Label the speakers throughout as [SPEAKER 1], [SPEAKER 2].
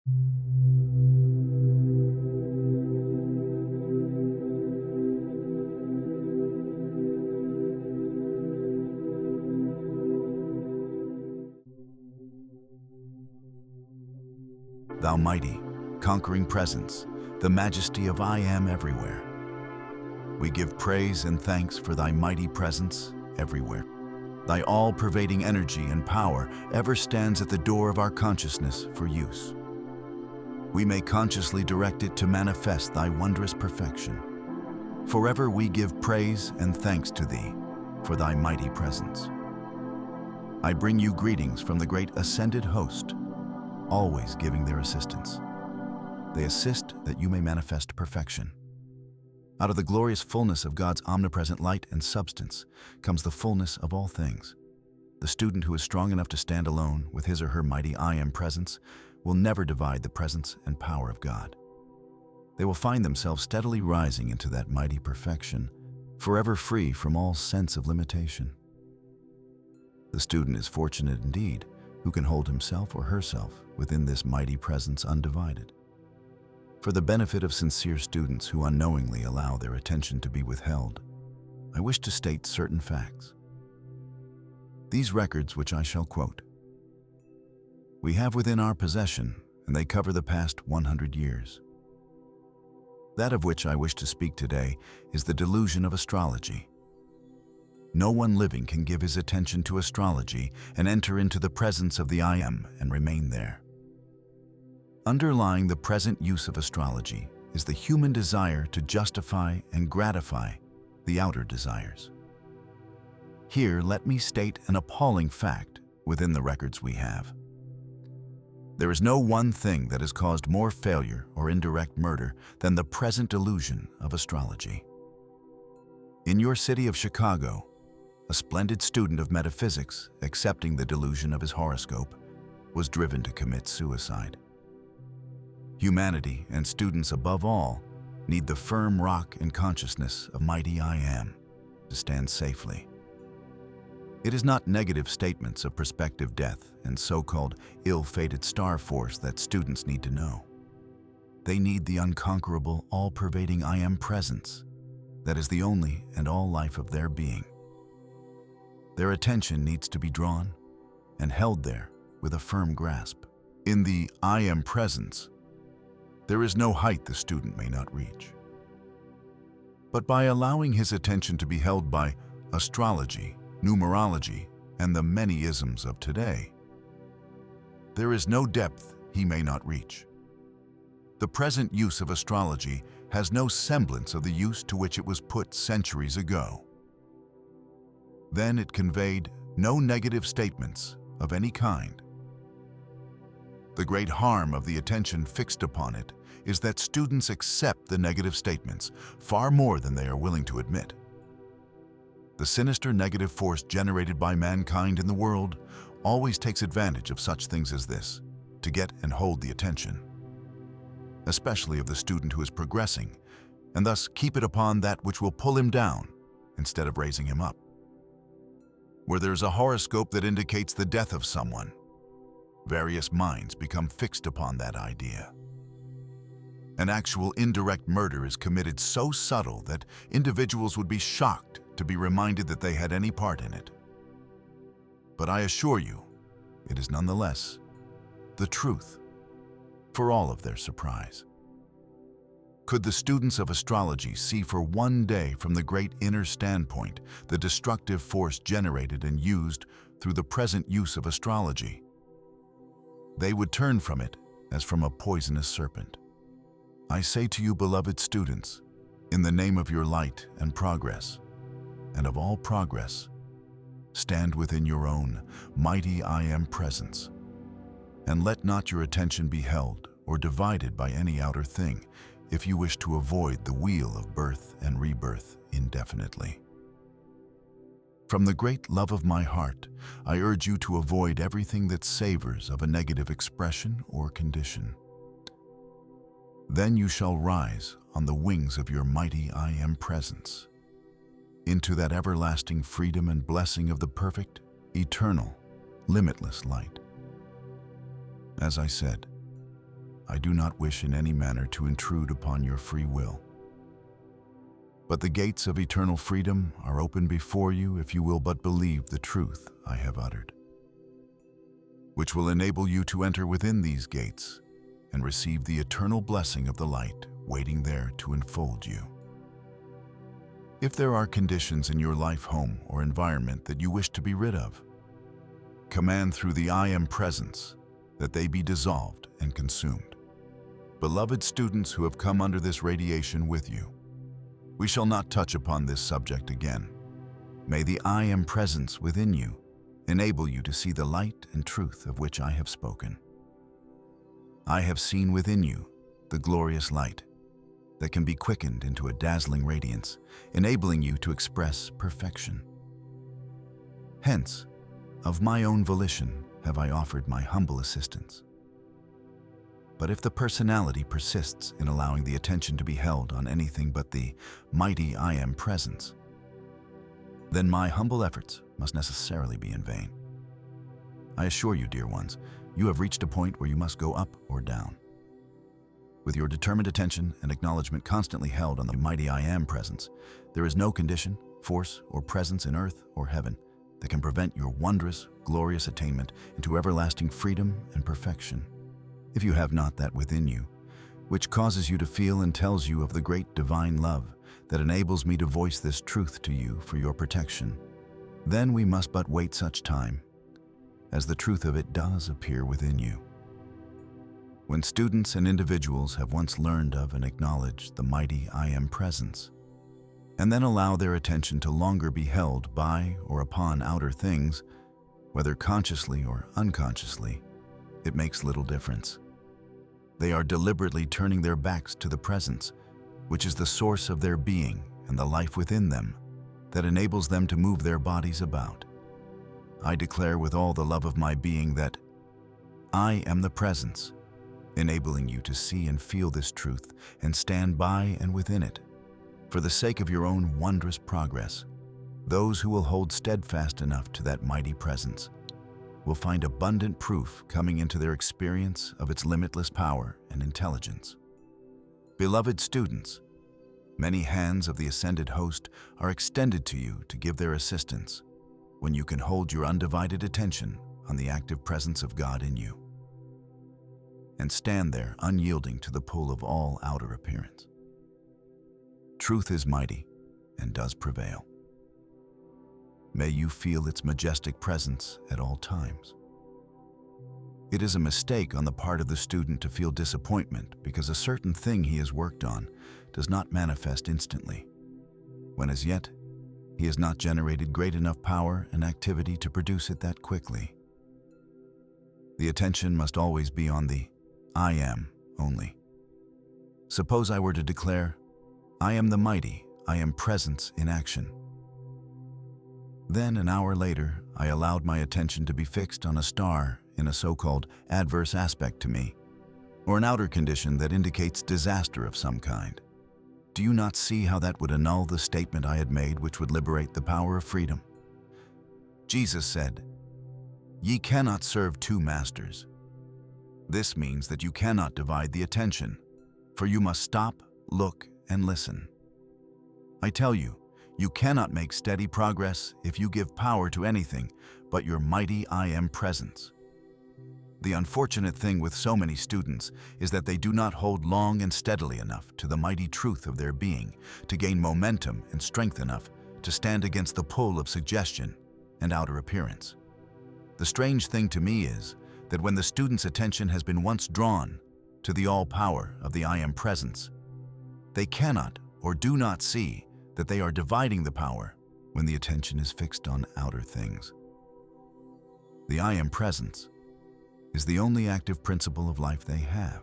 [SPEAKER 1] Thou mighty, conquering presence, the majesty of I Am everywhere. We give praise and thanks for thy mighty presence everywhere. Thy all-pervading energy and power ever stands at the door of our consciousness for use. We may consciously direct it to manifest thy wondrous perfection. Forever we give praise and thanks to thee for thy mighty presence. I bring you greetings from the great ascended host, always giving their assistance. They assist that you may manifest perfection. Out of the glorious fullness of God's omnipresent light and substance comes the fullness of all things. The student who is strong enough to stand alone with his or her mighty I Am presence will never divide the presence and power of God. They will find themselves steadily rising into that mighty perfection, forever free from all sense of limitation. The student is fortunate indeed who can hold himself or herself within this mighty presence undivided. For the benefit of sincere students who unknowingly allow their attention to be withheld, I wish to state certain facts. These records, which I shall quote, we have within our possession, and they cover the past 100 years. That of which I wish to speak today is the delusion of astrology. No one living can give his attention to astrology and enter into the presence of the I Am and remain there. Underlying the present use of astrology is the human desire to justify and gratify the outer desires. Here, let me state an appalling fact within the records we have. There is no one thing that has caused more failure or indirect murder than the present delusion of astrology. In your city of Chicago, a splendid student of metaphysics, accepting the delusion of his horoscope, was driven to commit suicide. Humanity, and students above all, need the firm rock and consciousness of mighty I Am to stand safely. It is not negative statements of prospective death and so-called ill-fated star force that students need to know. They need the unconquerable, all-pervading I Am presence that is the only and all life of their being. Their attention needs to be drawn and held there with a firm grasp. In the I Am presence, there is no height the student may not reach. But by allowing his attention to be held by astrology, numerology, and the many isms of today, there is no depth he may not reach. The present use of astrology has no semblance of the use to which it was put centuries ago. Then it conveyed no negative statements of any kind. The great harm of the attention fixed upon it is that students accept the negative statements far more than they are willing to admit. The sinister negative force generated by mankind in the world always takes advantage of such things as this to get and hold the attention, especially of the student who is progressing, and thus keep it upon that which will pull him down instead of raising him up. Where there is a horoscope that indicates the death of someone, various minds become fixed upon that idea. An actual indirect murder is committed so subtle that individuals would be shocked to be reminded that they had any part in it. But I assure you, it is nonetheless the truth, for all of their surprise. Could the students of astrology see for one day from the great inner standpoint the destructive force generated and used through the present use of astrology, they would turn from it as from a poisonous serpent. I say to you, beloved students, in the name of your light and progress, and of all progress, stand within your own mighty I Am presence, and let not your attention be held or divided by any outer thing if you wish to avoid the wheel of birth and rebirth indefinitely. From the great love of my heart, I urge you to avoid everything that savors of a negative expression or condition. Then you shall rise on the wings of your mighty I Am presence into that everlasting freedom and blessing of the perfect, eternal, limitless light. As I said, I do not wish in any manner to intrude upon your free will. But the gates of eternal freedom are open before you if you will but believe the truth I have uttered, which will enable you to enter within these gates and receive the eternal blessing of the light waiting there to enfold you. If there are conditions in your life, home, or environment that you wish to be rid of, command through the I Am presence that they be dissolved and consumed. Beloved students who have come under this radiation with you, we shall not touch upon this subject again. May the I Am presence within you enable you to see the light and truth of which I have spoken. I have seen within you the glorious light that can be quickened into a dazzling radiance, enabling you to express perfection. Hence, of my own volition have I offered my humble assistance. But if the personality persists in allowing the attention to be held on anything but the mighty I Am presence, then my humble efforts must necessarily be in vain. I assure you, dear ones, you have reached a point where you must go up or down. With your determined attention and acknowledgement constantly held on the mighty I Am presence, there is no condition, force, or presence in earth or heaven that can prevent your wondrous, glorious attainment into everlasting freedom and perfection. If you have not that within you, which causes you to feel and tells you of the great divine love that enables me to voice this truth to you for your protection, then we must but wait such time as the truth of it does appear within you. When students and individuals have once learned of and acknowledged the mighty I Am presence, and then allow their attention to longer be held by or upon outer things, whether consciously or unconsciously, it makes little difference. They are deliberately turning their backs to the presence, which is the source of their being and the life within them that enables them to move their bodies about. I declare with all the love of my being that I am the presence, enabling you to see and feel this truth and stand by and within it. For the sake of your own wondrous progress, those who will hold steadfast enough to that mighty presence will find abundant proof coming into their experience of its limitless power and intelligence. Beloved students, many hands of the ascended host are extended to you to give their assistance when you can hold your undivided attention on the active presence of God in you and stand there unyielding to the pull of all outer appearance. Truth is mighty and does prevail. May you feel its majestic presence at all times. It is a mistake on the part of the student to feel disappointment because a certain thing he has worked on does not manifest instantly, when as yet he has not generated great enough power and activity to produce it that quickly. The attention must always be on the I Am only. Suppose I were to declare, I am the mighty, I Am presence in action. Then, an hour later, I allowed my attention to be fixed on a star in a so-called adverse aspect to me, or an outer condition that indicates disaster of some kind. Do you not see how that would annul the statement I had made, which would liberate the power of freedom? Jesus said, "Ye cannot serve two masters." This means that you cannot divide the attention, for you must stop, look, and listen. I tell you, you cannot make steady progress if you give power to anything but your mighty I Am presence. The unfortunate thing with so many students is that they do not hold long and steadily enough to the mighty truth of their being to gain momentum and strength enough to stand against the pull of suggestion and outer appearance. The strange thing to me is that when the student's attention has been once drawn to the all-power of the I Am presence, they cannot or do not see that they are dividing the power when the attention is fixed on outer things. The I Am presence is the only active principle of life they have,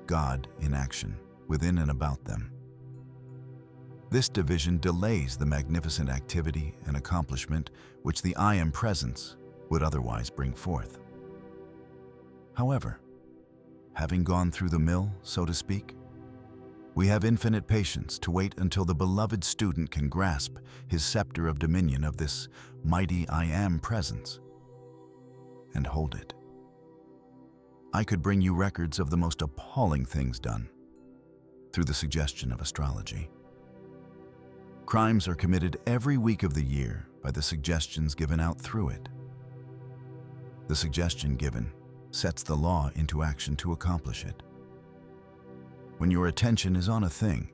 [SPEAKER 1] God in action within and about them. This division delays the magnificent activity and accomplishment which the I Am presence would otherwise bring forth. However, having gone through the mill, so to speak, we have infinite patience to wait until the beloved student can grasp his scepter of dominion of this mighty I Am presence and hold it. I could bring you records of the most appalling things done through the suggestion of astrology. Crimes are committed every week of the year by the suggestions given out through it. The suggestion given sets the law into action to accomplish it. When your attention is on a thing,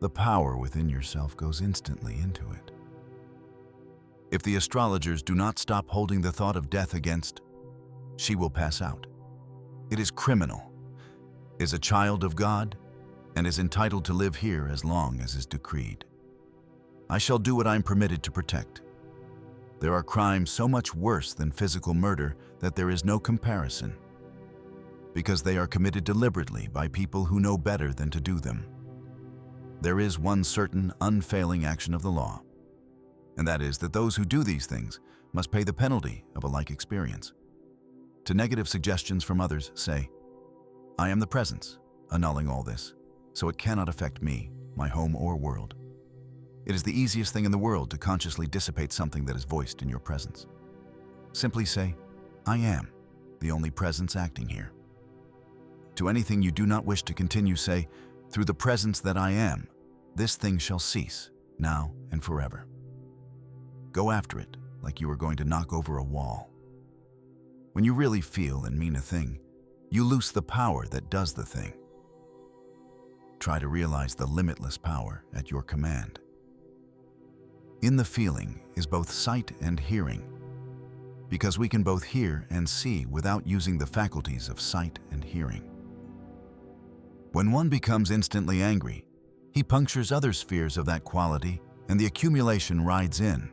[SPEAKER 1] the power within yourself goes instantly into it. If the astrologers do not stop holding the thought of death against, she will pass out. It is criminal, is a child of God, and is entitled to live here as long as is decreed. I shall do what I am permitted to protect. There are crimes so much worse than physical murder that there is no comparison, because they are committed deliberately by people who know better than to do them. There is one certain unfailing action of the law, and that is that those who do these things must pay the penalty of a like experience. To negative suggestions from others, say, I am the presence, annulling all this, so it cannot affect me, my home or world. It is the easiest thing in the world to consciously dissipate something that is voiced in your presence. Simply say, I am the only presence acting here. To anything you do not wish to continue, say, through the presence that I am, this thing shall cease, now and forever. Go after it like you are going to knock over a wall. When you really feel and mean a thing, you loose the power that does the thing. Try to realize the limitless power at your command. In the feeling is both sight and hearing, because we can both hear and see without using the faculties of sight and hearing. When one becomes instantly angry, he punctures other spheres of that quality and the accumulation rides in.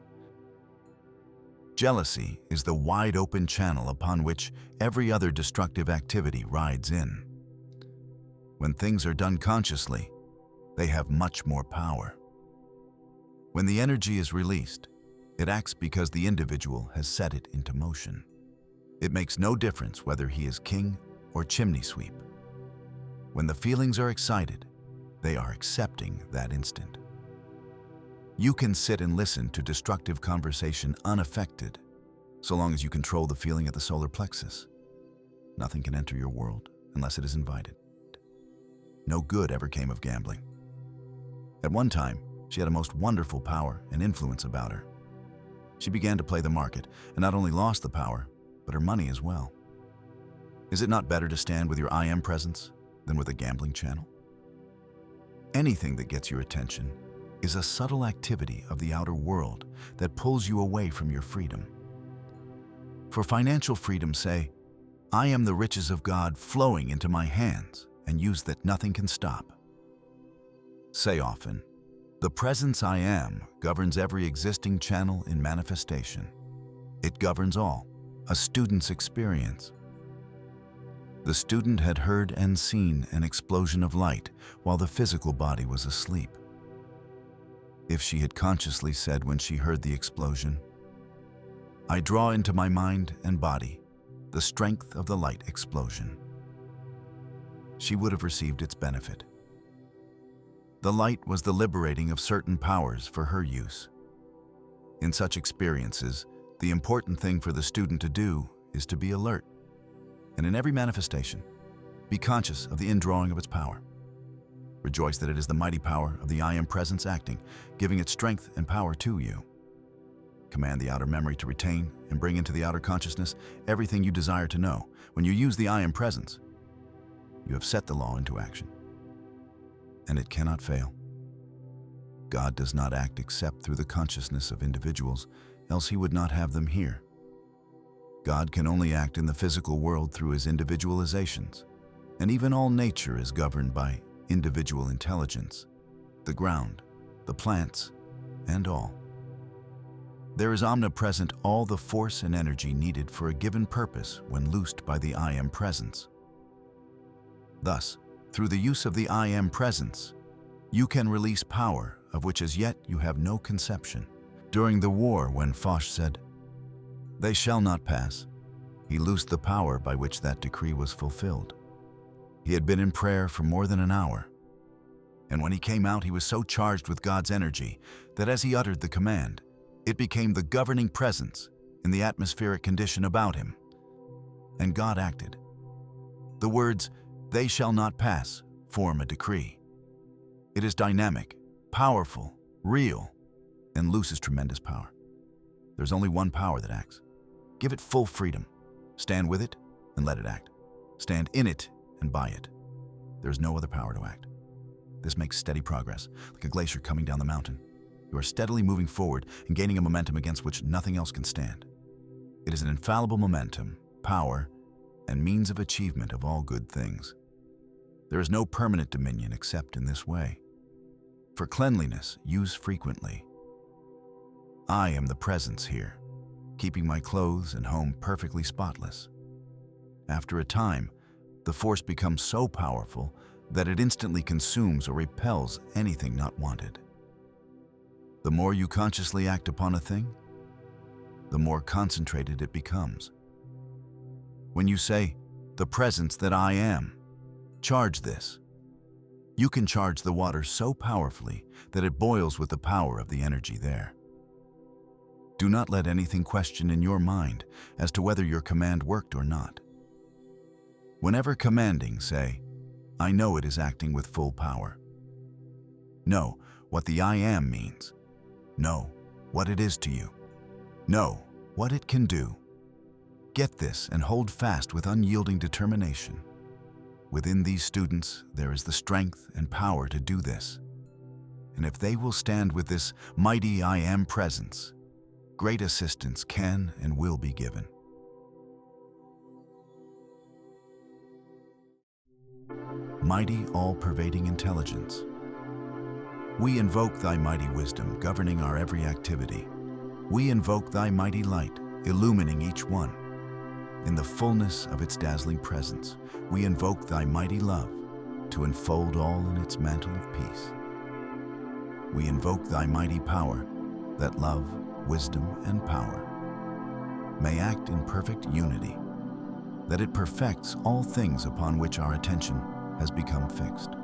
[SPEAKER 1] Jealousy is the wide-open channel upon which every other destructive activity rides in. When things are done consciously, they have much more power. When the energy is released, it acts because the individual has set it into motion. It makes no difference whether he is king or chimney sweep. When the feelings are excited, they are accepting that instant. You can sit and listen to destructive conversation unaffected, so long as you control the feeling at the solar plexus. Nothing can enter your world unless it is invited. No good ever came of gambling. At one time, she had a most wonderful power and influence about her. She began to play the market and not only lost the power, but her money as well. Is it not better to stand with your I am presence than with a gambling channel? Anything that gets your attention is a subtle activity of the outer world that pulls you away from your freedom. For financial freedom, say, I am the riches of God flowing into my hands, and use that nothing can stop. Say often, the presence I am governs every existing channel in manifestation. It governs all, a student's experience. The student had heard and seen an explosion of light while the physical body was asleep. If she had consciously said when she heard the explosion, I draw into my mind and body the strength of the light explosion, she would have received its benefit. The light was the liberating of certain powers for her use. In such experiences, the important thing for the student to do is to be alert, and in every manifestation, be conscious of the indrawing of its power. Rejoice that it is the mighty power of the I am presence acting, giving its strength and power to you. Command the outer memory to retain and bring into the outer consciousness everything you desire to know. When you use the I am presence, you have set the law into action, and it cannot fail. God does not act except through the consciousness of individuals, else he would not have them here. God can only act in the physical world through his individualizations, and even all nature is governed by individual intelligence, the ground, the plants, and all. There is omnipresent all the force and energy needed for a given purpose when loosed by the I am presence. Thus, through the use of the I am presence, you can release power of which as yet you have no conception. During the war, when Foch said, "They shall not pass," he loosed the power by which that decree was fulfilled. He had been in prayer for more than an hour, and when he came out, he was so charged with God's energy that as he uttered the command, it became the governing presence in the atmospheric condition about him. And God acted, The words, "they shall not pass," form a decree. It is dynamic, powerful, real, and loses tremendous power. There's only one power that acts. Give it full freedom. Stand with it and let it act. Stand in it and by it. There's no other power to act. This makes steady progress, like a glacier coming down the mountain. You are steadily moving forward and gaining a momentum against which nothing else can stand. It is an infallible momentum, power, and means of achievement of all good things. There is no permanent dominion except in this way. For cleanliness, use frequently. I am the presence here, keeping my clothes and home perfectly spotless. After a time, the force becomes so powerful that it instantly consumes or repels anything not wanted. The more you consciously act upon a thing, the more concentrated it becomes. When you say, "the presence that I am," charge this. You can charge the water so powerfully that it boils with the power of the energy there. Do not let anything question in your mind as to whether your command worked or not. Whenever commanding, say, "I know it is acting with full power." Know what the I am means. Know what it is to you. Know what it can do. Get this and hold fast with unyielding determination. Within these students, there is the strength and power to do this. And if they will stand with this mighty I am presence, great assistance can and will be given. Mighty, all-pervading intelligence. We invoke thy mighty wisdom governing our every activity. We invoke thy mighty light, illumining each one. In the fullness of its dazzling presence, we invoke thy mighty love to enfold all in its mantle of peace. We invoke thy mighty power, that love, wisdom, and power may act in perfect unity, that it perfects all things upon which our attention has become fixed.